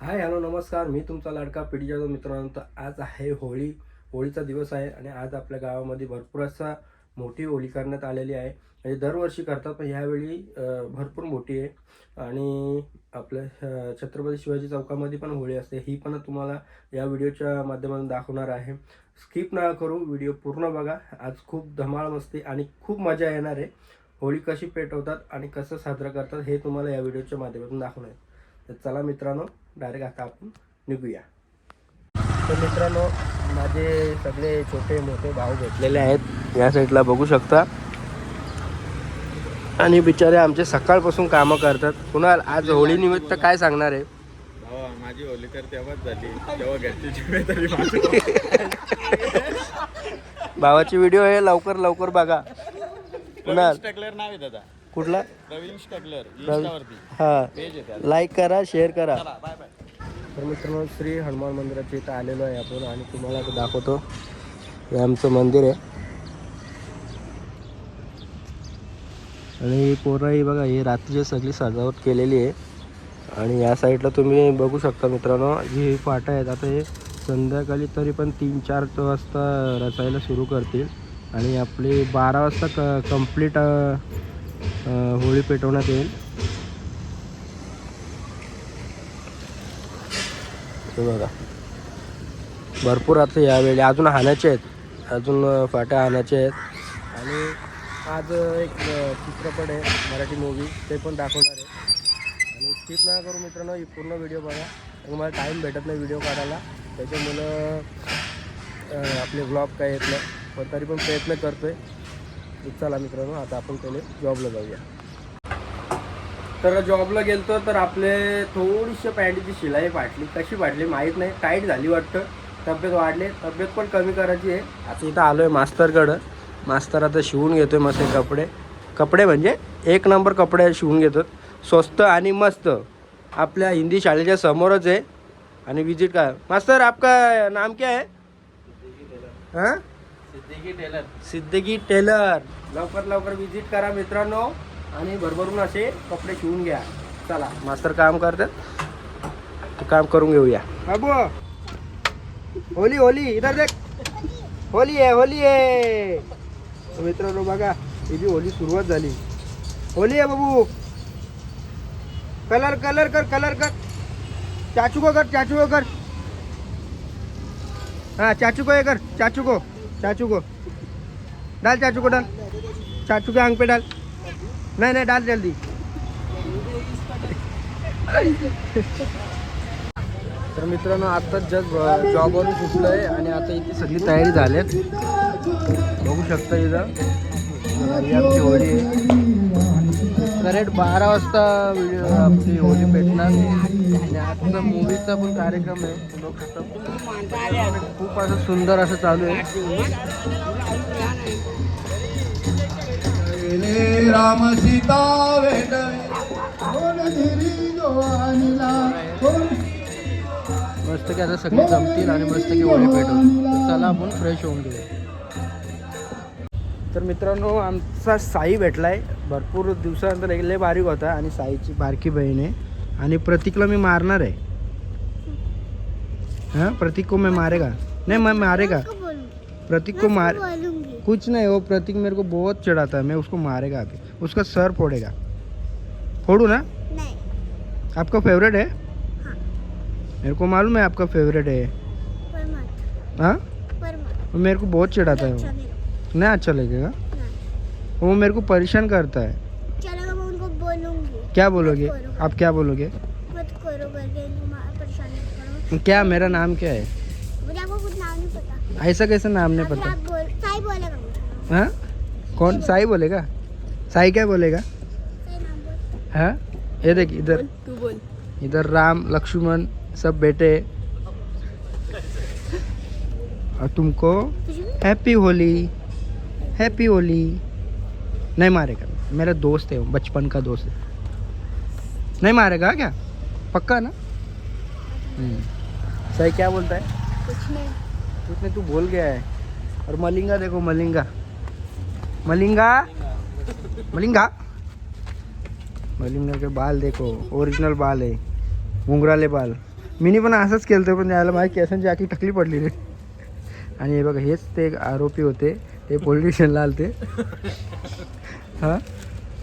Hi hello नमस्कार, मी तुमचा लाडका पिढी जाधव. मित्रांनो, तर आज आहे होळीचा दिवस आहे आणि आज आपल्या गावामध्ये भरपूर असा मोठी होळी करण्यात आलेली आहे. म्हणजे दरवर्षी करतात, पण ह्यावेळी भरपूर मोठी आहे. आणि आपल्या छत्रपती शिवाजी चौकामध्ये पण होळी असते. ही पण तुम्हाला या व्हिडिओच्या माध्यमातून दाखवणार आहे. स्किप नका करू, व्हिडिओ पूर्ण बघा. आज खूप धमाल मस्ती आणि खूप मजा येणार आहे. होळी कशी पेटवतात आणि कसं साजरा करतात हे तुम्हाला या व्हिडिओच्या माध्यमातून दाखवणार आहे. तर चला मित्रांनो, डायरेक्ट आता आपण निघूया. तर मित्रांनो, माझे सगळे छोटे मोठे भाऊ भेटलेले आहेत या साईडला बघू शकता. आणि बिचारे आमचे सकाळपासून कामं करतात. कुणाल, आज होळी निमित्त काय सांगणार आहे? माझी होळी तर तेव्हाच झाली तेव्हा घरची जिम्मेदारी भावाची व्हिडिओ आहे, लवकर लवकर बघा. कुणाल स्टॅकलर नाव आहे दादा. कुठला? प्रवीण स्टॅकलर. हा, लाईक करा, शेअर करा. Bye bye. तर मित्रांनो, श्री हनुमान मंदिराच्या इथं आलेलो आहे आपण आणि तुम्हाला आता दाखवतो. हे आमचं मंदिर आहे आणि पोरंही बघा, ही रात्रीची सगळी सजावट केलेली आहे. आणि या साईडला तुम्ही बघू शकता मित्रांनो, ही फाटा आहेत. आता हे संध्याकाळी तरी पण 3-4 वाजता रचायला सुरू करतील आणि आपली 12 वाजता कंप्लीट होळी पेटवण्यात येईल. हे बघा, भरपूर आता यावेळी अजून हाणायचे आहेत, अजून फाट्या हाणायचे आहेत. आणि आज एक चित्रपट आहे, मराठी मूवी, ते पण दाखवणार आहे. आणि स्किप नका करू मित्रांनो, ही पूर्ण व्हिडिओ बघा. मला टाईम भेटत नाही व्हिडिओ काढायला, त्याच्यामुळं आपले व्लॉग काय येत नाही, पण तरी पण प्रयत्न करतो आहे. चला मित्रांनो, आता आपण पहिले जॉबला जाऊया. तर जॉबला गेलतो तर आपले थोडीशी पॅन्टची शिलाई फाटली. कशी फाटली माहीत नाही, टाईट झाली वाटतं. तब्येत वाढली, तब्येत पण कमी करायची आहे. आता इथं आलो आहे मास्तरकडं. मास्तर आता शिवून घेतो आहे मस्त कपडे म्हणजे 1 नंबर कपडे शिवून घेतात, स्वस्त आणि मस्त. आपल्या हिंदी शाळेच्या समोरच आहे. आणि विजिट का मास्तर, आपका नाम क्या है? हां, सिद्दीकी टेलर. लवकर लवकर विजिट करा मित्रांनो आणि भरभरून असे कपडे शिवून घ्या. चला, मास्तर काम करतात, ते काम करून घेऊया. बाबू, होली होली इधर देख, होली आहे. मित्रांनो बघा, ही जी होली सुरुवात झाली. होली आहे बाबू, कलर कर. चाचू को कर. हाँ, चाचू को डाल, चाचू के आंख पे डाल. नहीं डाल जल्दी. तर मित्रांनो, आत्ताच जस्ट जॉबवरून सुटलो आहे आणि आता इथे सगळी तयारी झाली. बघू शकता इथं ही आमची होळी आहे. करेक्ट 12 वाजता आपली होळी पेटणार. आणि आजचा मूवीचा पण कार्यक्रम आहे, बघू शकता. खूप असं सुंदर असं चालू आहे. राम सीता मस्त की आता सगळे जमतील आणि मस्त की होळी पेटवतील. चला आपण फ्रेश होऊन घेऊ. तर मित्रांनो, आमचा साई भेटला आहे. भरपूर दिवसानंतर लय बारीक होता आणि साईची बारकी बहीण आहे. आणि प्रतीकला मी मारणार आहे. हाँ, प्रतीक को मैं मारेगा. नहीं, मैं मारेगा प्रतीक को. मार कुछ नहीं, वो प्रतीक मेरे को बहुत चिढ़ाता है. मैं उसको मारेगा अभी, उसका सर फोड़ेगा. फोड़ू ना? नहीं. आपका फेवरेट है? हाँ. मेरे को मालूम है आपका फेवरेट है. हाँ, मेरे को बहुत चिढ़ाता है वो. नहीं अच्छा लगेगा. वो मेरे को परेशान करता है. चलो मैं उनको बोलूंगी. क्या बोलोगे आप? क्या बोलोगे? मत करो करके इनको परेशान मत करो. क्या, मेरा नाम क्या है? मुझे आपको कुछ नाम नहीं पता. ऐसा कैसे नाम नहीं अगर पता? आप साई बोलेगा मुझे. हाँ, कौन साई बोलेगा? साई क्या बोलेगा? साई नाम बोल. हाँ, ये देख इधर, तू बोल. इधर राम लक्ष्मण सब बेटे. और तुमको हैप्पी होली. नहीं मारेगा, मेरा दोस्त है, बचपन का दोस्त है. नहीं मारेगा क्या? पक्का ना? सही. क्या बोलता है? कुछ नहीं. तू बोल गया है. और मलिंगा देखो, मलिंगा के बाल देखो, ओरिजिनल बाल है, घुंघराले बाल. मिनी पण असंच केलं पण त्याला माझ्या केसांची आखी टकली पडली रे. आणि हे बघा हेच ते आरोपी होते, ते पोलीस स्टेशनला आलते. हा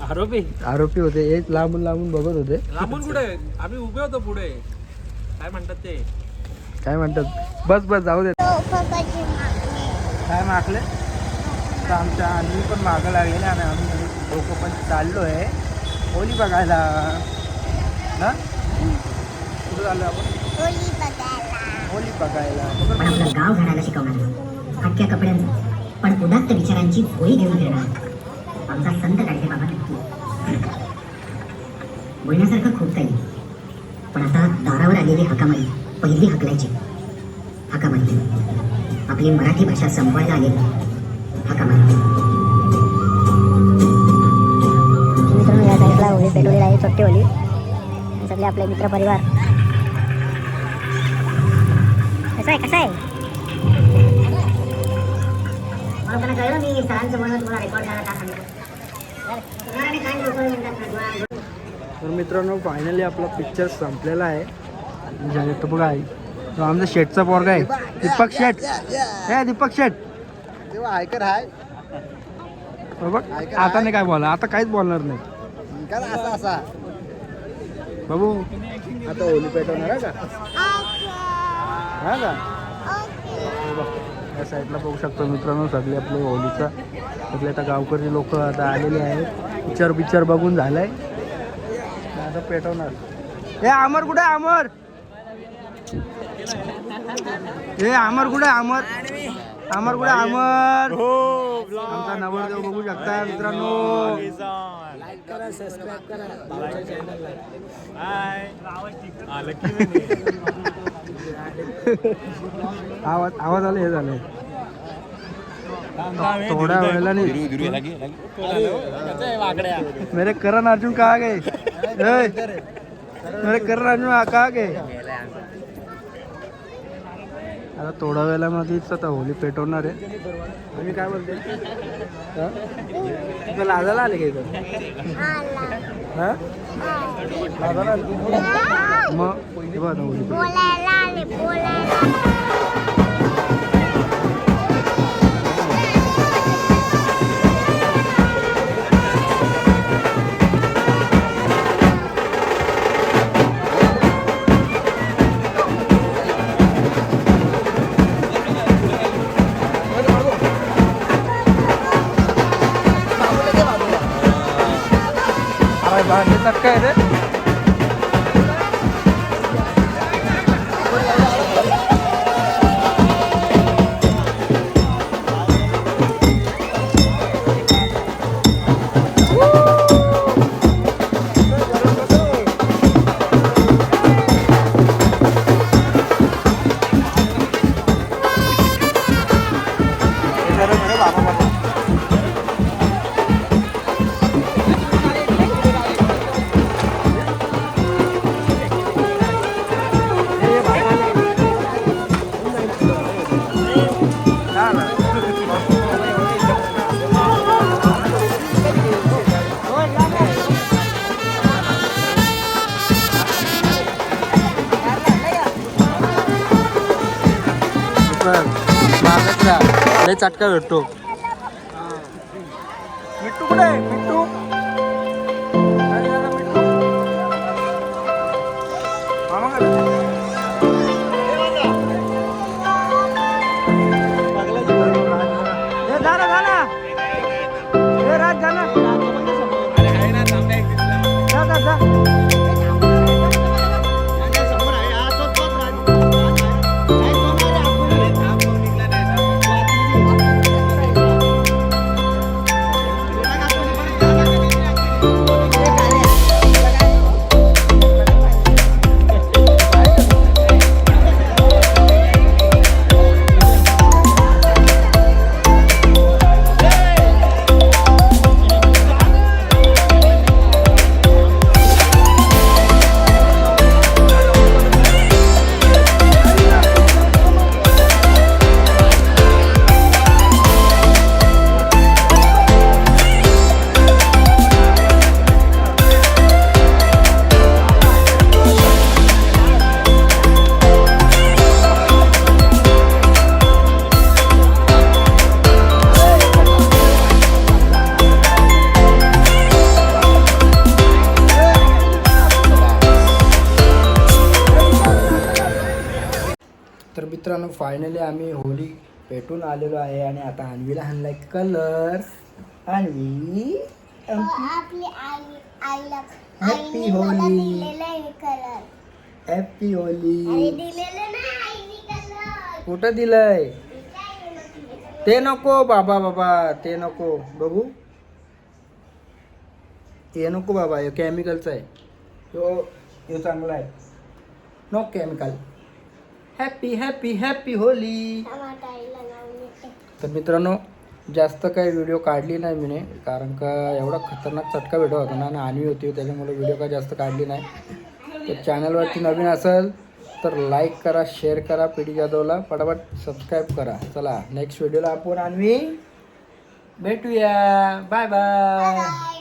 आरोपी होते, हेच लांबून लांबून बघत होते. लांबून कुठे आम्ही उभे होतो पुढे. काय म्हणतात ते, काय म्हणतात, बस बस जाऊ दे. काय मागले तर आमच्या आम्ही पण मागं लागलेले आणि आम्ही लोक पण चाललो आहे होली बघायला. ना कुठं चाललो आपण, होली बघायला. पण आपलं गाव झाडायला शिकवणार फाटक्या कपड्यांचा पण उदात्त विचारांची होळी घेऊन फिरणार आमचा संत काढते बाबा नक्की. बोलण्यासारखं खूप काही पण आता दारावर आलेली हाकामारी पहिली हकलायची हाकामारी आपली मराठी भाषा संपवायला आलेली हाकामारी. मित्रांनो या साईडला होळी पेटवलेली आहे, छोटी होळी. सगळे आपले मित्र परिवार. कसं आहे मला कळलं मी सरांचं म्हणून तुम्हाला रेकॉर्ड करायला का सांगितलं. तर मित्रांनो फायनली आपला पिक्चर संपलेला आहे. तो बघा आहे तो आमचा शेटचा पोरगा आहे, दीपक शेट. हे दीपक शेट आयकर आहे बघ आता नाही काय बोला, आता काहीच बोलणार नाही असा बाबू. आता होली पेटवणार आहे का, हा का. या साईडला बघू शकतो मित्रांनो सगळे आपले होलीचा सगळे आता गावकरी लोक आता आलेले आहेत. पिक्चर बघून झालंय, आता पेटवणार. हे अमर कुठे, अमर हे अमर कुठे, अमर अमर कुठे, अमर. आमचा नवरदेव बघू शकता मित्रांनो. आवाज आला, हे झालंय थोड्या वेळेला नाही. मेरे करण अर्जुन कहा गए, मेरे करण अर्जुन कहा गए. आता थोड्या वेळेला मध्येच आता होली पेटवणार आहे. आम्ही काय बोलते तुला लाजायला आले का इथं, हा लाजायला आले मग बघा आता होली काय रे. लय चटका भेटतो. मिट्टू कुठे आहे, मिट्टू मामा काय राज जाना जा. मित्रांनो फायनली आम्ही होली पेटून आलेलो आहे आणि आता अन्वीला आणलाय कलर. अन्वी आपली आईला हॅपी होली. दिलेलं आहे कलर. Happy Holy. दिलेलं नाही आईने कलर. कुठं दिलंय? ते नको बाबा ते नको. बघू हे नको बाबा, हे केमिकलचं आहे. ह्यो चांगला आहे. No chemical. Happy happy happy Holi. टमाटा आईला लावून येते. तर मित्रांनो जास्त काही व्हिडिओ काढली नाही मी, कारण का एवढा खतरनाक चटका व्हिडिओ होता ना आणि आणवी होती, त्याच्यामुळे व्हिडिओ काय जास्त काढली नाही. तर चॅनलवरती नवीन असेल तर लाईक करा, शेअर करा, पीडी जाधवला पटापट सबस्क्राईब करा. चला नेक्स्ट व्हिडिओला आपण आणवी भेटूया. Bye bye.